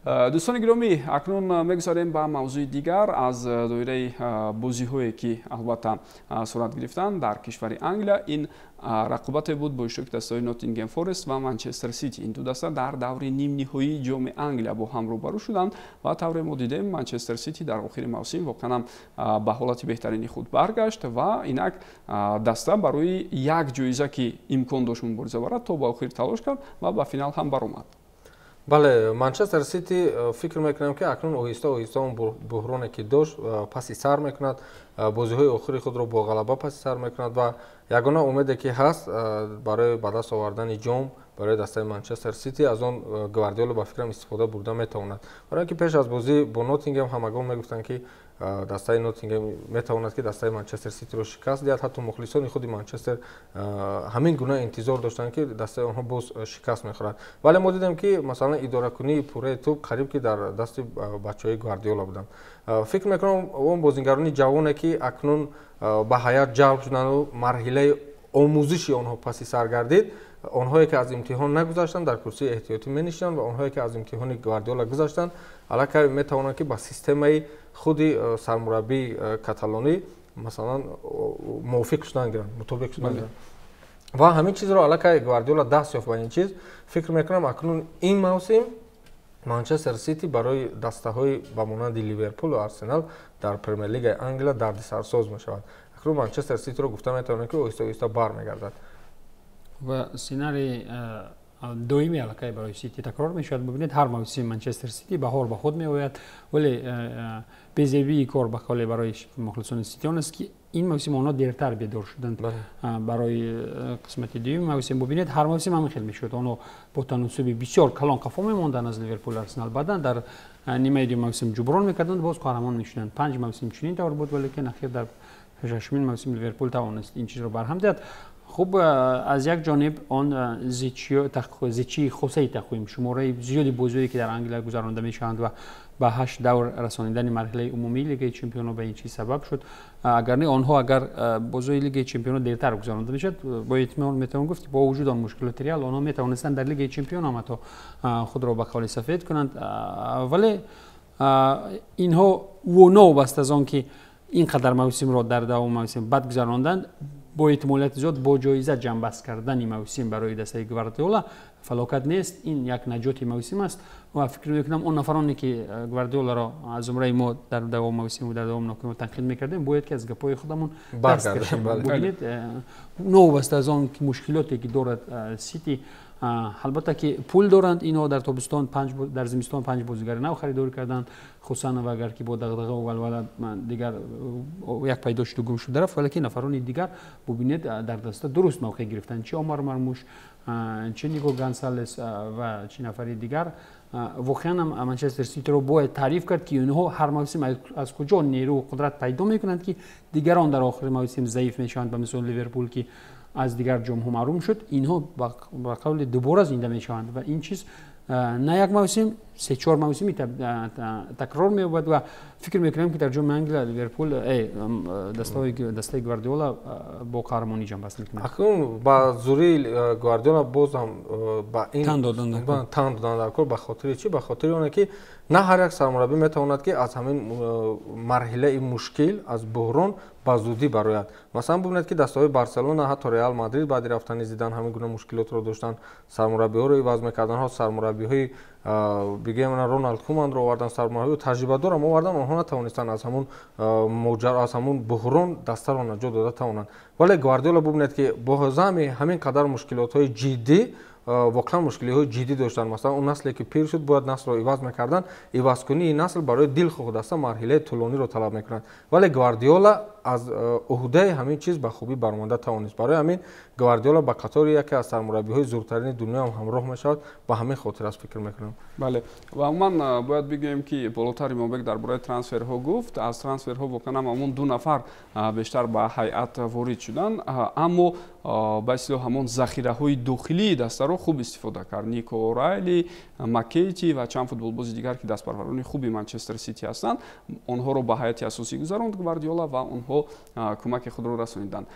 دوستان گرامی، اکنون میگذاریم به موضوع دیگر از دوره بازی‌هایی که البته صورت گرفتن در کشور انگلیا. این رقابت بود با اشتراک دسته‌های ناتینگهام فورست و منچستر سیتی. این دو دسته در دوره نیم نهایی جام انگلیا با هم روبرو شدند و طور ما دیدیم منچستر سیتی در آخر موسم واقعا به حالت بهترین خود برگشت و اینک دسته برای یک جایزه که امکان داشت مبارزه برد تا به آخر تلاش کرد و به فینال هم برآمد. بله، منچستر سیتی فکر میکنم که اکنون آهسته آهسته اون بحرانی که داشت پس سر میکند، بازی‌های آخری خود را با غلبه پس سر میکند و یگانه امیدی که هست برای به دست آوردن جام برای دسته منچستر سیتی از آن گواردیولا با فکرم استفاده برده میتواند. برای اینکه پیش از بازی با ناتینگهام همگان میگفتند که دسته ناتینگهام میتواند که دسته منچستر سیتی رو شکست دهد. حتی مخلصان خود منچستر همین گونه انتظار داشتند که دسته آنها باز شکست میخورد، ولی ما دیدیم که مثلا اداره کنی پوره توپ قریب که در دست بچهای گواردیولا بودند. فکر میکنم اون بازیگران جوانی که اکنون به حیات جلب شدند و مرحله آموزشی آنها پس سر گردید، آنهایی که از امتحان نگذاشتند در کرسی احتیاطی می نشینند و آنهایی که از امتحان گواردیولا گذاشتند الان می توانند که با سیستم خود سرمربی کاتالانی مثلا موافق شدن، مطابق شدن و همین چیز را الان گواردیولا دست یافت. و این چیز فکر میکنم اکنون این موسم منچستر سیتی برای دسته های به مانند لیورپول و آرسنال در پرمیر لیگ انگلیا دردسرساز می شود. اکنون منچستر سیتی رو گفتم میتونه که آهسته آهسته برمیگردد و سیناری دومی علاقه برای سیتی تکرار می شود. ببینید هر موسم منچستر سیتی بهار به خود می آید، ولی پیشروی کار به کاله برای مخلصان سیتی آن است که این موسم آنها دیرتر بیدار شدند برای قسمت دوم موسم. ببینید هر موسم همین خیلی میشد، آنها با تناسب بسیار کلان قفا میماندند از لیورپول آرسنال، بعدا در نیمه دوم موسم جبران میکردند باز قهرمان میشدند. 5 موسم چنین طور بود، ولی که اخیر در 6مین موسم لیورپول توانست این چیز رو برهم دهد. خب از یک جانب آن زیچی خوسه تقویم شماره زیادی بازیایی که در انگلیس گذرانده میشوند و به 8 دور رسانیدن مرحله عمومی لیگ چمپیونها به این چیز سبب شد. اگر نه آنها اگر بازی لیگ چمپیونها دیرتر گذرانده میشد، با اطمینان میتوان گفت با وجود آن مشکلات ریال آنها میتوانستند در لیگ چمپیونها هم خود را به کاله سفید کنند، ولی اینها و بست از آن که اینقدر موسم را در دوام موسم بد گذراندند، با احتمالیت زیاد با جایزه جنبست کردن این موسم برای دسته گواردیولا فلاکت نیست. این یک نجات موسم است و فکر میکنم اون نفرانی که گواردیولا را از زمره ما در دوام موسم و در دوام ناکام تنقید میکردیم باید که از گپای خودمون دست کشیم. ببینید نوبسته از آن مشکلاتی که دارد سیتی، البته که پول دارند، اینا در تابستان در زمستان 5 بازیگر نو خریداری کردند، خصوصا و اگر که با دغدغه و ولوله دیگر یک پیداش گم شده رفت، ولی که نفران دیگر ببینید در دسته درست موقع گرفتن، چه عمر مرموش، چه نیگو گانسالس و چه نفری دیگر. واقعا منچستر سیتی رو باید تعریف کرد که اینها هر موسم از کجا نیرو و قدرت پیدا میکنند که دیگران در آخر موسم ضعیف میشوند، به مثال لیورپول که از دیگر جام ها محروم شد، اینها با قول دوباره زنده میشوند و این چیز نه یک موسم 3-4 موسمی تکرار می‌یابد و فکر می‌کنم که در جام انگلیس لیورپول دسته گواردیولا با قهرمانی جام بست می‌کند. اکنون با زوری گواردیولا باز هم با این تند دادن در کار به خاطر چی؟ به خاطر اونه که نه هر یک سرمربی میتواند که از همین مرحله مشکل از بحران با زودی برآید. مثلا ببینید که دسته‌های بارسلونا حتی رئال مادرید بعد رفتن زیدان همین گونه مشکلات رو داشتن، سرمربی‌ها رو عوض می‌کردن ها، سرمربی‌های بگیم من رونالد کومان رو آوردن، سرمربی تجربه دارم آوردن، آنها نتوانستن از همون ماجرا از همون بحران دسته رو نجات داده توانند. ولی گواردیولا ببینید که با همین قدر مشکلات‌های جدی واقعا مشکلات جدی داشتن. مثلا اون نسلی که پیر شد باید نسل رو عوض می‌کردن، عوض کنی این نسل برای دل خود دسته مرحله طولانی رو طلب می‌کنند، ولی گواردیولا از عهده همین چیز به خوبی برآمده توانست. برای همین گواردیولا به قطار یکی از سرمربی‌های زورترین دنیا هم همراه می‌شود، با همین خاطر است فکر می‌کنم. بله و من باید بگم که بالاتر مابک درباره ترانسفرها گفت، از ترانسفرها واقعا همون 2 نفر بیشتر به هیئت وارد شدن، اما با اصطلاح همون ذخیره‌های داخلی دسته رو خوب استفاده کرد. نیکو اورایلی، ماکیتی و چند فوتبالباز دیگر که دست پروران خوبی منچستر سیتی هستند، آنها رو به هیئت اساسی گذاراند گواردیولا و آنها کمک خود را رسانیدند.